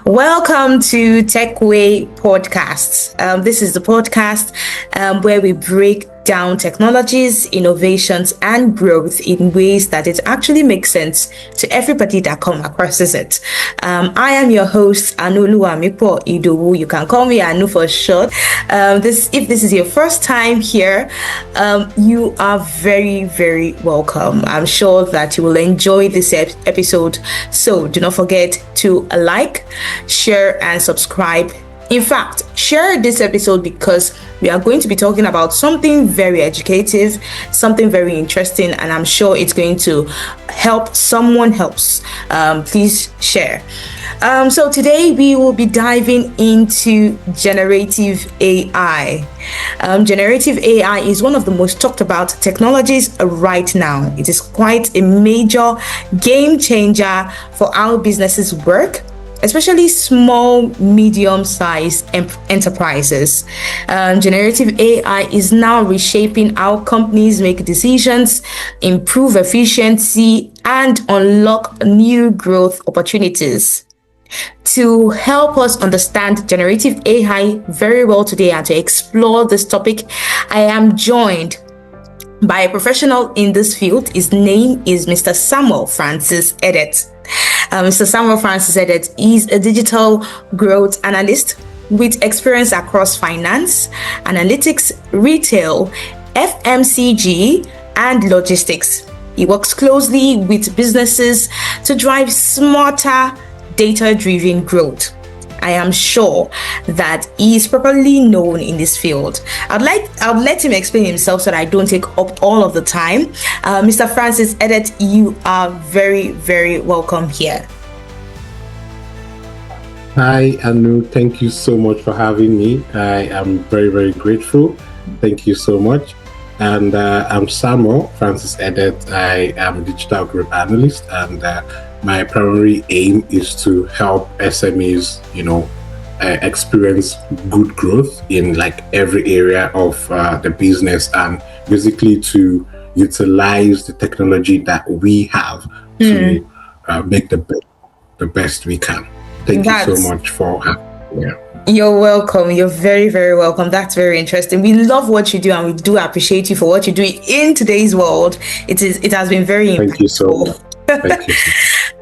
Welcome to Techway Podcasts. This is the podcast where we break down technologies, innovations, and growth in ways that it actually makes sense to everybody that come across it. I am your host, Anoluwamipo Idowu. You can call me Anu for short. If this is your first time here, you are very, very welcome. I'm sure that you will enjoy this episode. So do not forget to like, share, and subscribe. In fact, share this episode because we are going to be talking about something very educative, something very interesting, and I'm sure it's going to help someone else. Please share. So today we will be diving into generative AI. Generative AI is one of the most talked about technologies right now. It is quite a major game changer for how businesses work, especially small, medium-sized enterprises. Generative AI is now reshaping how companies make decisions, improve efficiency, and unlock new growth opportunities. To help us understand generative AI very well today and to explore this topic, I am joined by a professional in this field. His name is Mr. Samuel Francis Edet. Mr. Samuel Francis Edet is a digital growth analyst with experience across finance, analytics, retail, FMCG, and logistics. He works closely with businesses to drive smarter, data-driven growth. I am sure that he is properly known in this field. I'd let him explain himself so that I don't take up all of the time. Mr. Francis Edet, you are very, very welcome here. Hi, Anu. Thank you so much for having me. I am very, very grateful. Thank you so much. And I'm Samuel Francis Edet. I am a digital growth analyst, and my primary aim is to help SMEs, experience good growth in like every area of the business, and basically to utilize the technology that we have to make the best we can. Thank you so much for having me. You're welcome. You're very, very welcome. That's very interesting. We love what you do, and we do appreciate you for what you do in today's world. It has been very impactful. Thank you so much. Thank you.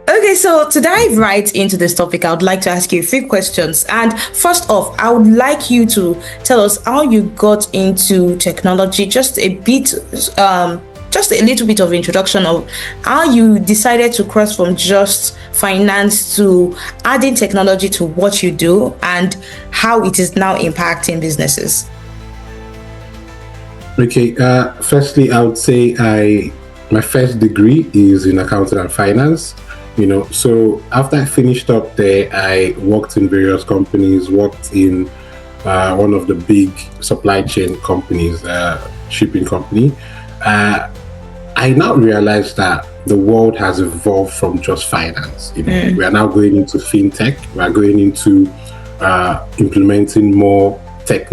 Okay, so to dive right into this topic, I would like to ask you a few questions. And first off, I would like you to tell us how you got into technology, just a little bit of introduction of how you decided to cross from just finance to adding technology to what you do and how it is now impacting businesses. Okay, firstly, I would say my first degree is in accounting and finance. So after I finished up there, I worked in various companies, worked in one of the big supply chain companies, shipping company. I now realized that the world has evolved from just finance. We are now going into fintech. We are going into implementing more tech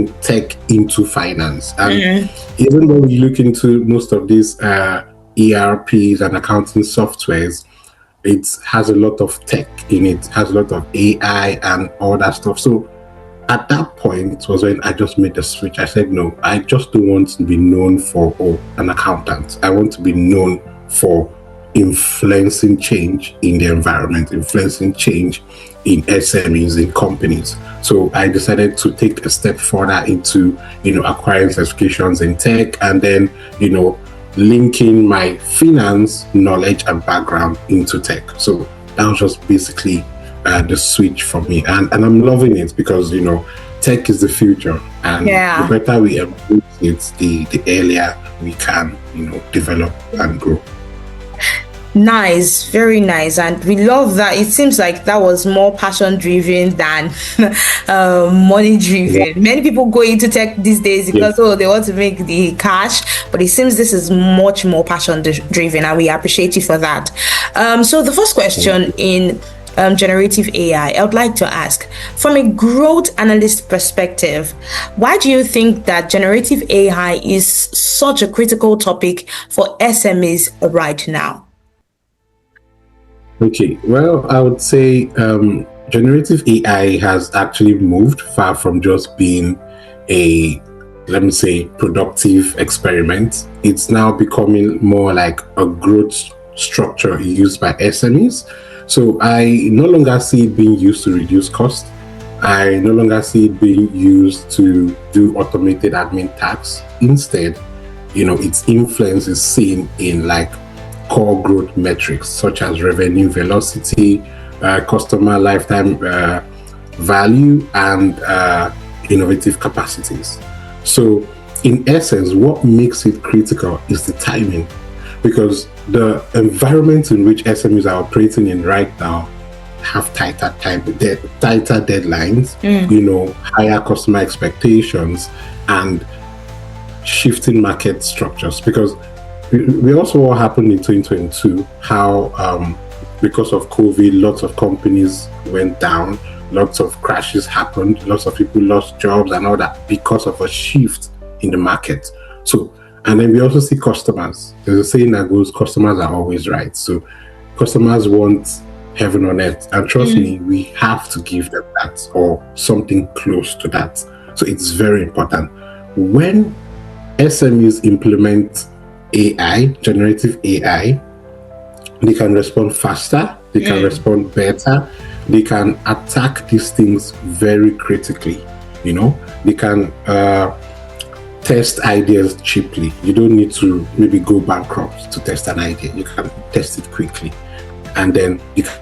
into finance. And even when we look into most of these ERPs and accounting softwares, it has a lot of tech in it, has a lot of AI and all that stuff. So at that point was when I just made the switch. I said, no, I just don't want to be known for an accountant. I want to be known for influencing change in the environment, influencing change in SMEs, in companies. So I decided to take a step further into, acquiring certifications in tech, and then, linking my finance knowledge and background into tech. So that was just basically the switch for me, and I'm loving it because tech is the future, and the better we embrace it, the earlier we can develop and grow. Nice, very nice. And we love that. It seems like that was more passion driven than money driven. Yeah. Many people go into tech these days because they want to make the cash, but it seems this is much more passion driven, and we appreciate you for that. So the first question in generative AI, I would like to ask, from a growth analyst perspective, why do you think that generative AI is such a critical topic for SMEs right now? Okay, well, I would say generative AI has actually moved far from just being a, let me say, productive experiment. It's now becoming more like a growth structure used by SMEs. So I no longer see it being used to reduce cost. I no longer see it being used to do automated admin tasks. Instead, its influence is seen in like core growth metrics such as revenue velocity, customer lifetime value, and innovative capacities. So, in essence, what makes it critical is the timing, because the environment in which SMEs are operating in right now have tighter deadlines, higher customer expectations, and shifting market structures. Because we also what happened in 2022, how because of COVID, lots of companies went down, lots of crashes happened, lots of people lost jobs and all that because of a shift in the market. So, and then we also see customers. There's a saying that goes, customers are always right. So customers want heaven on earth. And trust me, we have to give them that or something close to that. So it's very important. When SMEs implement AI, generative AI, they can respond faster, they can respond better, they can attack these things very critically. They can test ideas cheaply. You don't need to maybe go bankrupt to test an idea. You can test it quickly. And then you can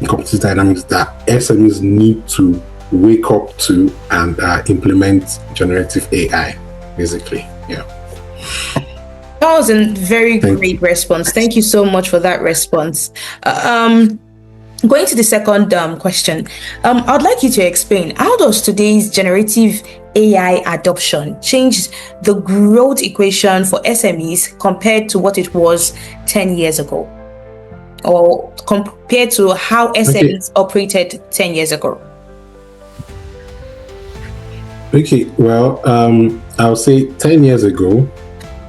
competitive dynamics that SMEs need to wake up to and implement generative AI, basically. Yeah. That was a very great response. Thank you so much for that response. Going to the second question, I'd like you to explain, how does today's generative AI adoption change the growth equation for SMEs compared to what it was 10 years ago? Or compared to how SMEs operated 10 years ago? Okay, well, I'll say 10 years ago,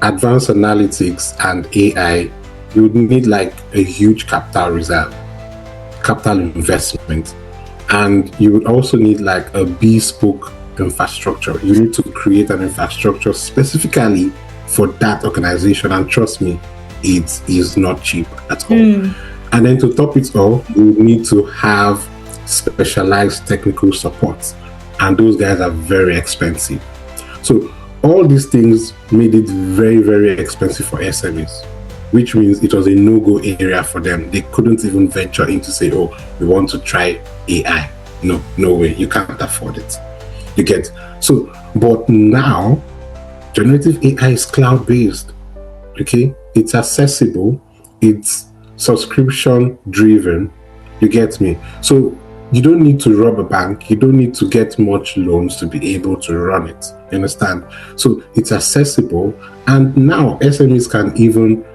advanced analytics and AI, you would need like a huge capital investment. And you would also need like a bespoke infrastructure. You need to create an infrastructure specifically for that organization. And trust me, it is not cheap at all. And then to top it all, you need to have specialized technical support. And those guys are very expensive. So all these things made it very, very expensive for SMEs, which means it was a no-go area for them. They couldn't even venture in to say, oh, we want to try AI. No way, you can't afford it. You get? So, but now, generative AI is cloud-based, okay? It's accessible, it's subscription-driven, you get me? So, you don't need to rob a bank, you don't need to get much loans to be able to run it, you understand? So, it's accessible, and now SMEs can even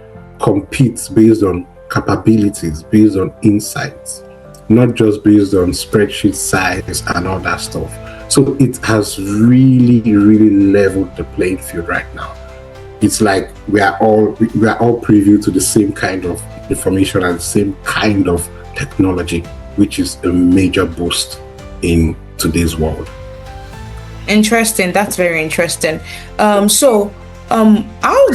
compete based on capabilities, based on insights, not just based on spreadsheet size and all that stuff. So it has really, really leveled the playing field right now. It's like we are all privy to the same kind of information and the same kind of technology, which is a major boost in today's world. Interesting. That's very interesting. So how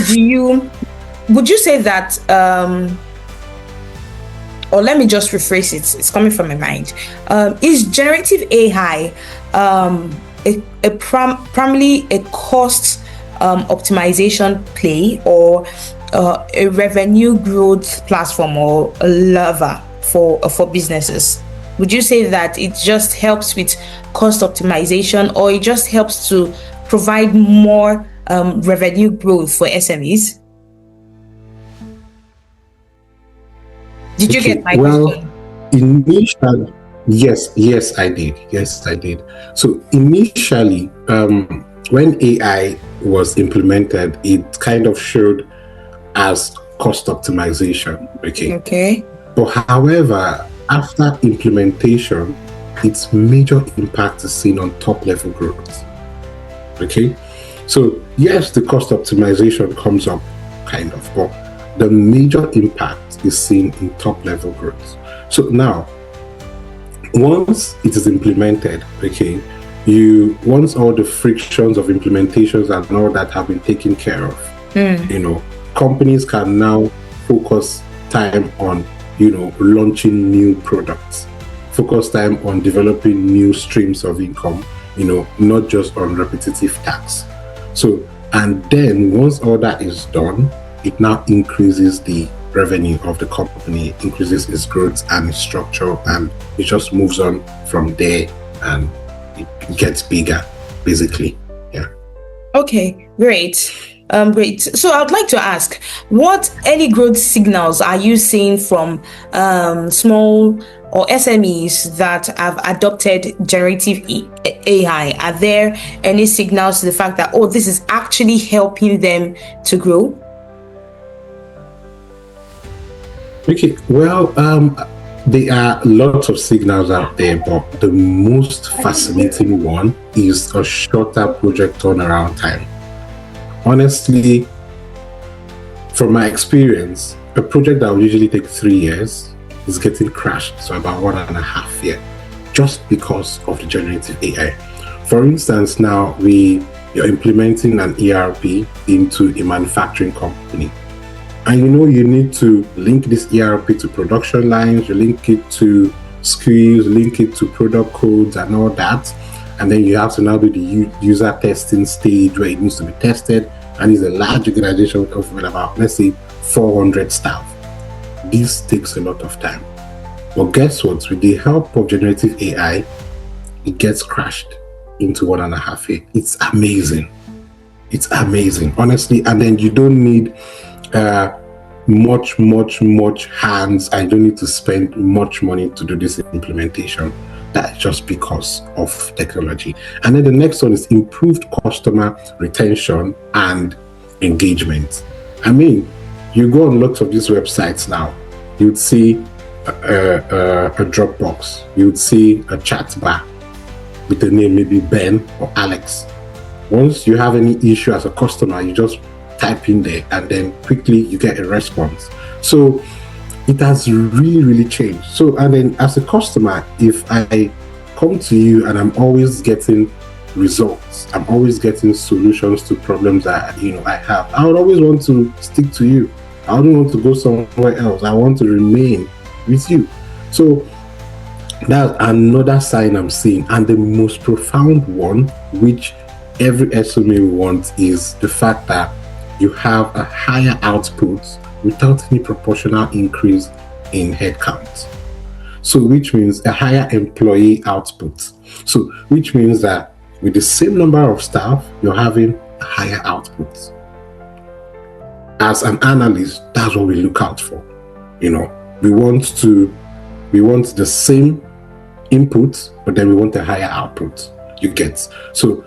would you say that, or let me just rephrase it, it's coming from my mind. Is generative AI primarily a cost optimization play, or a revenue growth platform, or a lever for businesses? Would you say that it just helps with cost optimization, or it just helps to provide more revenue growth for SMEs? Did you get my question? Initially, yes, I did. So initially, when AI was implemented, it kind of showed as cost optimization. Okay. But however, after implementation, its major impact is seen on top level growth. Okay. So yes, the cost optimization comes up kind of, but the major impact is seen in top level growth. So now, once it is implemented, once all the frictions of implementations and all that have been taken care of, companies can now focus time on, launching new products, focus time on developing new streams of income, not just on repetitive tasks. So, and then once all that is done, it now increases the revenue of the company, increases its growth and its structure, and it just moves on from there and it gets bigger, basically. Yeah. Okay, great. Great. So I'd like to ask, what early growth signals are you seeing from small or SMEs that have adopted generative AI? Are there any signals to the fact that, this is actually helping them to grow? Okay, well, there are lots of signals out there, but the most fascinating one is a shorter project turnaround time. Honestly, from my experience, a project that would usually take 3 years is getting crashed, so about 1.5 years, just because of the generative AI. For instance, now you're implementing an ERP into a manufacturing company. And you need to link this ERP to production lines, you link it to SKUs, link it to product codes and all that. And then you have to now do the user testing stage where it needs to be tested. And it's a large organization of about, let's say, 400 staff. This takes a lot of time. But guess what? With the help of generative AI, it gets crashed into 1.5 years. It's amazing. It's amazing, honestly. And then you don't need much hands. I don't need to spend much money to do this implementation. That's just because of technology. And then the next one is improved customer retention and engagement. I mean, you go on lots of these websites now, you'd see a Dropbox, you'd see a chat bar with the name maybe Ben or Alex. Once you have any issue as a customer, you just type in there and then quickly you get a response. So it has really changed. So, and then as a customer, if I come to you and I'm always getting results, I'm always getting solutions to problems that I have, I would always want to stick to you. I don't want to go somewhere else. I want to remain with you. So that's another sign I'm seeing. And the most profound one, which every SME wants, is the fact that you have a higher output without any proportional increase in headcount. So which means a higher employee output. So which means that with the same number of staff, you're having a higher output. As an analyst, that's what we look out for. We want the same input, but then we want a higher output. You get. So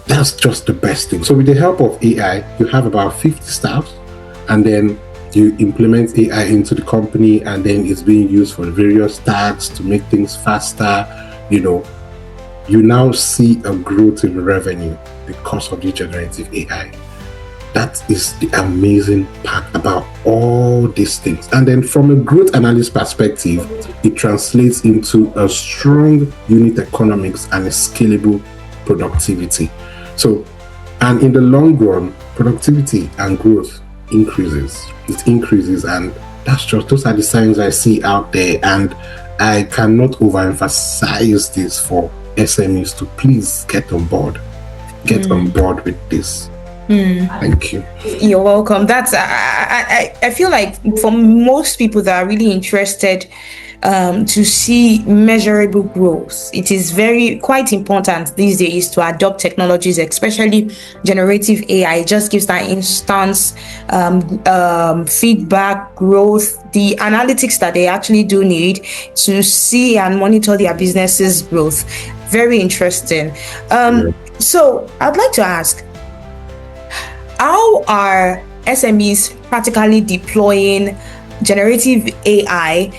that's just the best thing. So with the help of AI, you have about 50 staff, and then you implement AI into the company, and then it's being used for various tasks to make things faster. You now see a growth in revenue because of the generative AI. That is the amazing part about all these things. And then from a growth analyst perspective, it translates into a strong unit economics and a scalable productivity. So, and in the long run, productivity and growth increases. It increases, and those are the signs I see out there. And I cannot overemphasize this for SMEs to please get on board. Get on board with this. Thank you. You're welcome. That's I feel like for most people that are really interested to see measurable growth, it is quite important these days to adopt technologies, especially generative AI. It just gives that instant feedback, growth, the analytics that they actually do need to see and monitor their business's growth. Very interesting. So I'd like to ask, how are SMEs practically deploying generative AI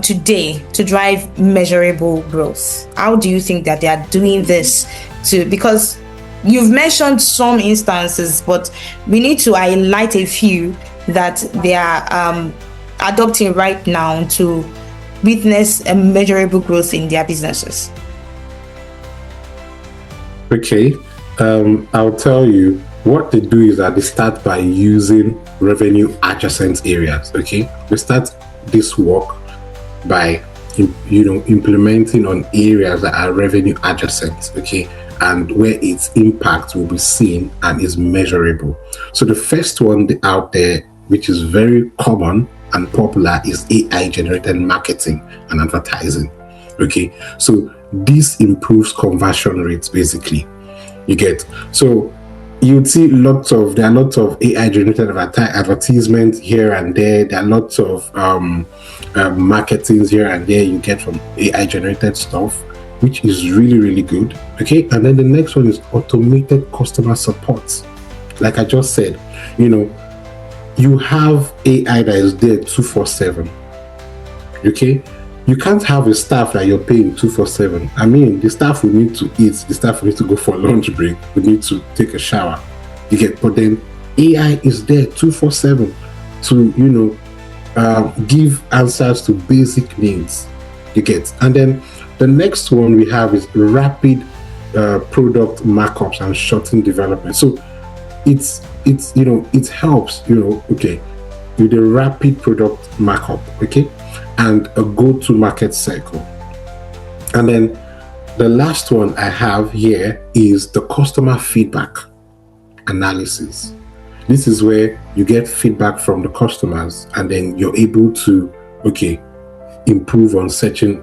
today to drive measurable growth? How do you think that they are doing this because you've mentioned some instances, but we need to highlight a few that they are adopting right now to witness a measurable growth in their businesses? Okay, I'll tell you what they do is that they start by using revenue adjacent areas. Okay, they start this work by implementing on areas that are revenue adjacent. Okay, and where its impact will be seen and is measurable. So the first one out there, which is very common and popular, is AI generated marketing and advertising. Okay, so this improves conversion rates basically. You get, so you'd see there are lots of AI generated advertisements here and there. There are lots of marketings here and there you get from AI generated stuff, which is really, really good. Okay, and then the next one is automated customer support. Like I just said, you have AI that is there 24/7. Okay, you can't have a staff that you're paying 24/7. I mean, the staff will need to eat, the staff will need to go for lunch break, will need to take a shower. You get, but then AI is there 24/7 to give answers to basic needs. You get, and then the next one we have is rapid product markups and shorten development. So it helps okay, with the rapid product markup, okay, and a go-to-market cycle. And then the last one I have here is the customer feedback analysis. This is where you get feedback from the customers and then you're able to improve on certain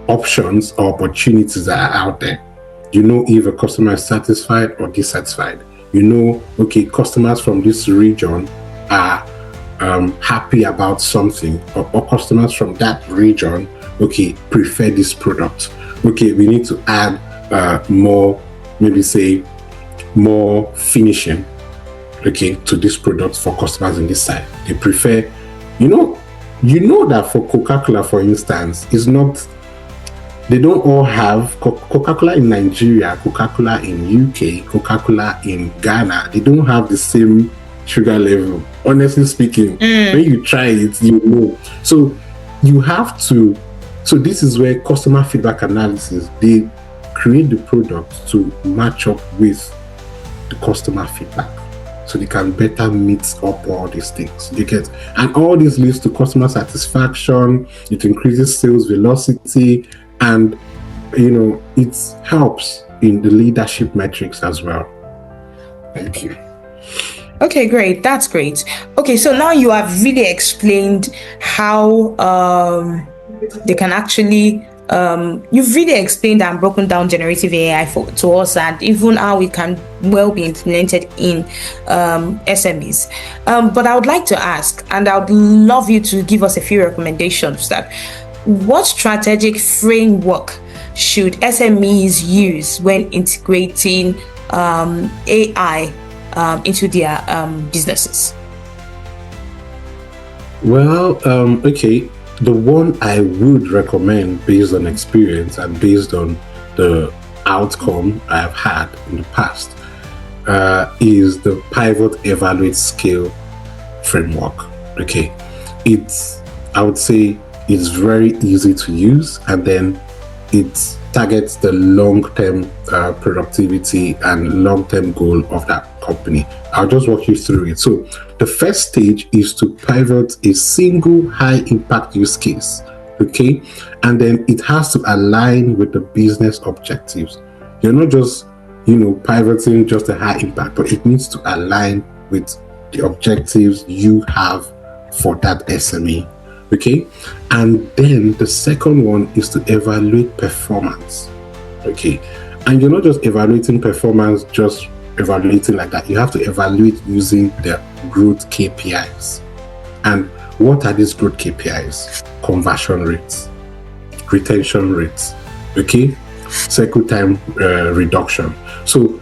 options or opportunities that are out there. If a customer is satisfied or dissatisfied. Customers from this region are happy about something, or customers from that region prefer this product. We need to add more finishing to this product for customers in this side. They prefer that for Coca-Cola, for instance, they don't all have Coca-Cola in Nigeria, Coca-Cola in UK, Coca-Cola in Ghana. They don't have the same sugar level. Honestly speaking, when you try it, So you have to. So this is where customer feedback analysis, they create the product to match up with the customer feedback, so they can better meet up all these things. You get, and all this leads to customer satisfaction. It increases sales velocity. And it helps in the leadership metrics as well. Thank you. Okay, great. That's great. Okay, so now you have really explained how they can actually you've really explained and broken down generative AI to us, and even how it can well be implemented in SMEs. But I would like to ask, and I would love you to give us a few recommendations that what strategic framework should SMEs use when integrating AI into their businesses? Well, the one I would recommend based on experience and based on the outcome I've had in the past is the Pivot Evaluate Scale framework. I would say it's very easy to use, and then it targets the long-term productivity and long-term goal of that company. I'll just walk you through it. So the first stage is to pivot a single high-impact use case, and then it has to align with the business objectives. You're not just pivoting just a high impact, but it needs to align with the objectives you have for that SME. And then the second one is to evaluate performance. And you're not just evaluating performance, just evaluating like that. You have to evaluate using the growth KPIs. And what are these growth KPIs? Conversion rates, retention rates, cycle time reduction. So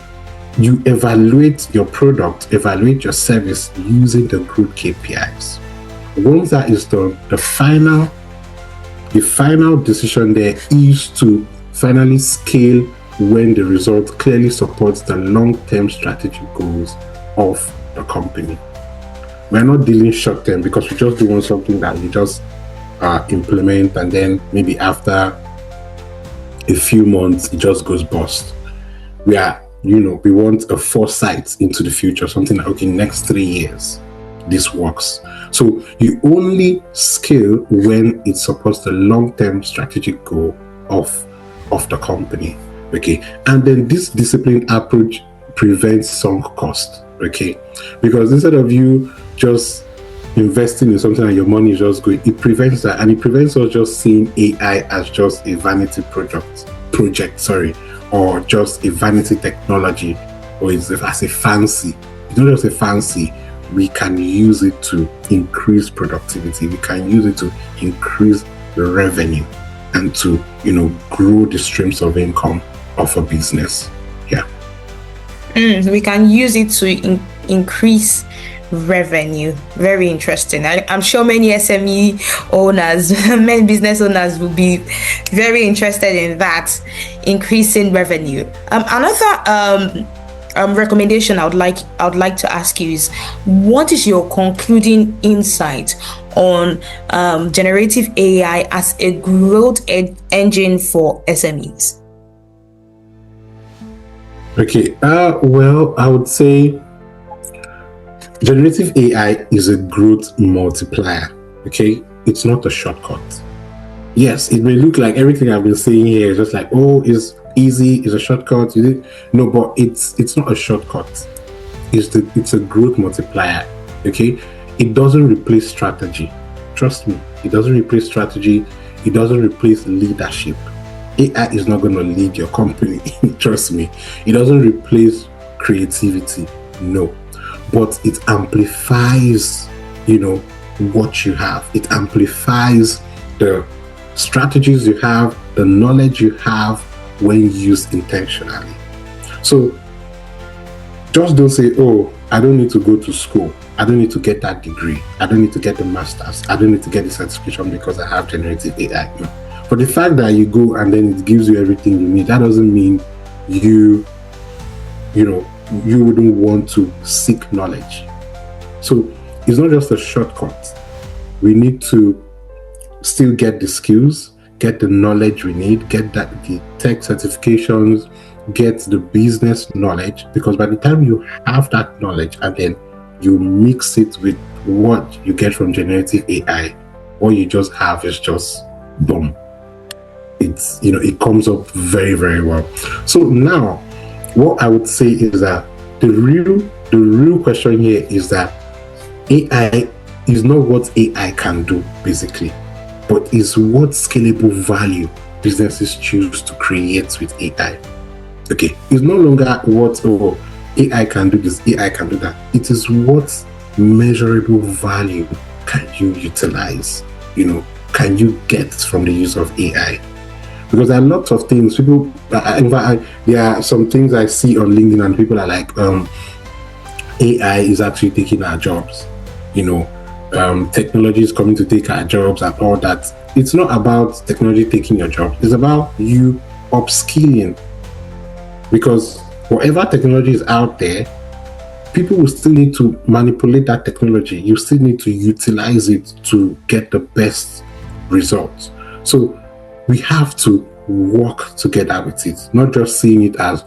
you evaluate your product, evaluate your service using the growth KPIs. Once that is done, the final decision there is to finally scale when the result clearly supports the long-term strategic goals of the company. We're not dealing short-term because we just do want something that we just implement, and then maybe after a few months it just goes bust. We want a foresight into the future, something like, okay, next 3 years this works. So you only scale when it supports the long-term strategic goal of the company. Okay, and then this disciplined approach prevents sunk cost. Okay, because instead of you just investing in something and your money is just going, it prevents that, and it prevents us just seeing AI as just a vanity project, or just a vanity technology, or as a fancy. It's not just a fancy. We can use it to increase productivity. We can use it to increase the revenue and to grow the streams of income of a business. Yeah. We can use it to increase revenue. Very interesting. I'm sure many SME owners, many business owners will be very interested in that, increasing revenue. Another recommendation I would like to ask you is, what is your concluding insight on generative AI as a growth engine for SMEs? Okay, well, I would say generative AI is a growth multiplier. Okay, it's not a shortcut. Yes, it may look like everything I've been saying here is just like, oh, it's easy, it's a shortcut. No, but it's not a shortcut. It's a growth multiplier. Okay, it doesn't replace strategy. Trust me, it doesn't replace strategy. It doesn't replace leadership. AI is not going to lead your company. Trust me. It doesn't replace creativity. No. But it amplifies, what you have. It amplifies the strategies you have, the knowledge you have when used intentionally. So just don't say, oh, I don't need to go to school. I don't need to get that degree. I don't need to get the master's. I don't need to get the certification because I have generative AI. No. But the fact that you go and then it gives you everything you need, that doesn't mean you wouldn't want to seek knowledge. So it's not just a shortcut. We need to still get the skills, get the knowledge we need, get the tech certifications, get the business knowledge, because by the time you have that knowledge and then you mix it with what you get from generative AI, what you just have is just boom. It comes up very, very well. So now what I would say is that the real question here is that AI is not what AI can do basically, but is what scalable value businesses choose to create with AI. Okay, it's no longer what AI can do this, AI can do that. It is what measurable value can you utilize, can you get from the use of AI? Because there are lots of things people, in fact, there are some things I see on LinkedIn and people are like, AI is actually taking our jobs, technology is coming to take our jobs and all that. It's not about technology taking your job. It's about you upskilling, because whatever technology is out there, people will still need to manipulate that technology. You still need to utilize it to get the best results. So we have to work together with it, not just seeing it as,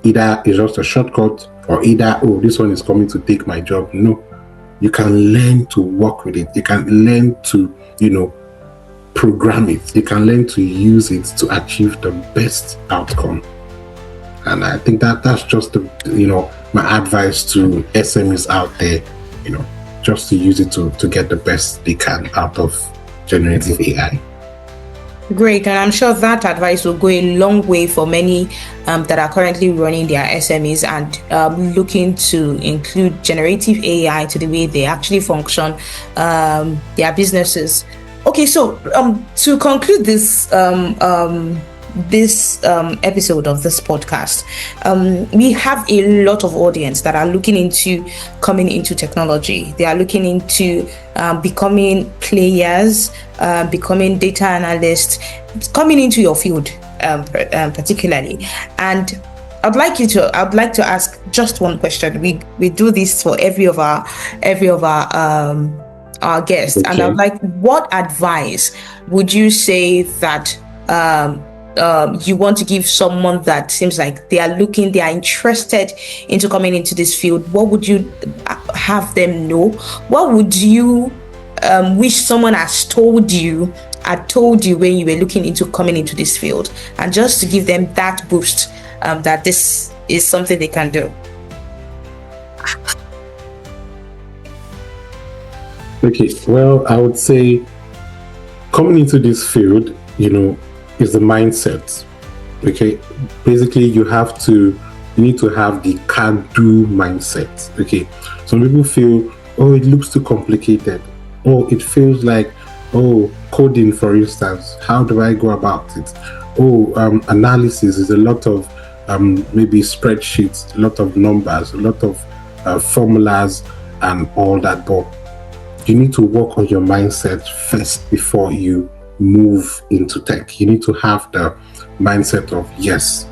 either it's just a shortcut or either, this one is coming to take my job. No, you can learn to work with it. You can learn to, program it. You can learn to use it to achieve the best outcome. And I think that's just my advice to SMEs out there, just to use it to get the best they can out of generative AI. Great, and I'm sure that advice will go a long way for many that are currently running their SMEs and looking to include generative AI to the way they actually function their businesses. Okay, so to conclude this this episode of this podcast. We have a lot of audience that are looking into coming into technology. They are looking into becoming players, becoming data analysts, coming into your field particularly. And I'd like to ask just one question. We do this for every of our guests, okay. And I'm like, what advice would you say that you want to give someone that seems like they are interested into coming into this field? What would you have them know? What would you wish someone had told you when you were looking into coming into this field, and just to give them that boost that this is something they can do? Okay, well, I would say coming into this field, is the mindset. Okay, basically you need to have the can-do mindset. Okay, some people feel, oh, it looks too complicated. Oh, it feels like, coding, for instance, how do I go about it? Analysis is a lot of maybe spreadsheets, a lot of numbers, a lot of formulas and all that. But you need to work on your mindset first before you move into tech. You need to have the mindset of, yes,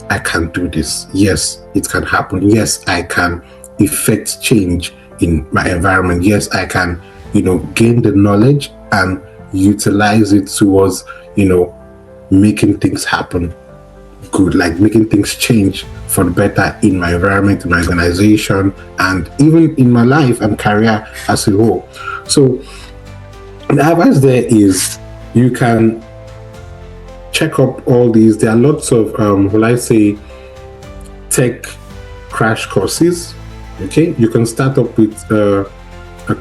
I can do this. Yes, it can happen. Yes, I can effect change in my environment. Yes, I can, gain the knowledge and utilize it towards, making things happen good, like making things change for the better in my environment, in my organization, and even in my life and career as a whole. So the advice there is, you can check up all these. There are lots of, tech crash courses. Okay, you can start up with a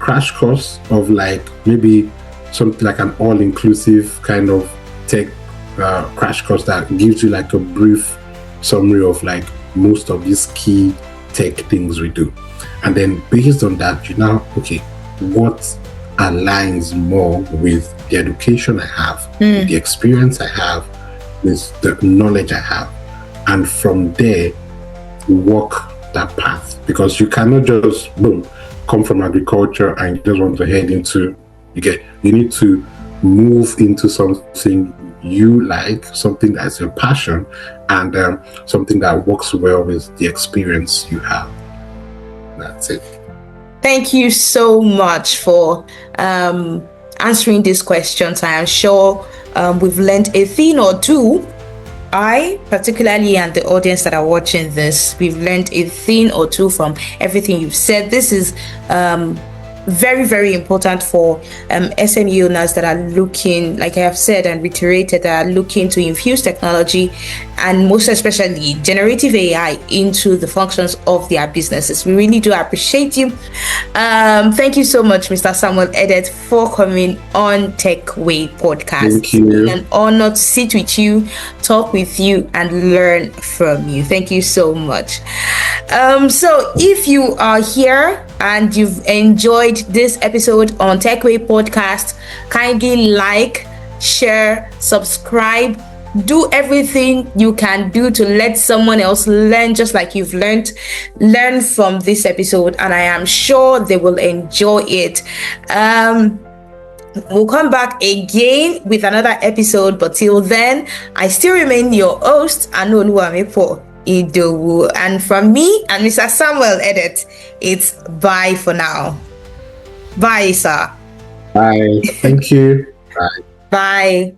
crash course of maybe something like an all-inclusive kind of tech crash course that gives you a brief summary of most of these key tech things we do. And then based on that, what aligns more with the education I have, with the experience I have, with the knowledge I have, and from there walk that path. Because you cannot just come from agriculture and you just want to head into, you need to move into something you like, something that's your passion, and something that works well with the experience you have. That's it. Thank you so much for answering these questions. I am sure we've learned a thing or two. I particularly, and the audience that are watching this, we've learned a thing or two from everything you've said. This is very, very important for SME owners that are looking, like I have said and reiterated, that are looking to infuse technology and most especially generative AI into the functions of their businesses. We really do appreciate you. Thank you so much, Mr. Samuel Edet, for coming on Tech Way podcast. Thank you. It's been an honor to sit with you, talk with you, and learn from you. Thank you so much. So if you are here and you've enjoyed this episode on Tech Way podcast, kindly like, share, subscribe, do everything you can do to let someone else learn just like you've learn from this episode, and I am sure they will enjoy it. We'll come back again with another episode, but till then, I still remain your host, Anoluwamepo Idowu, and from me and Mr. Samuel Edet, it's bye for now. Bye, sir. Bye. Thank you. Bye. Bye.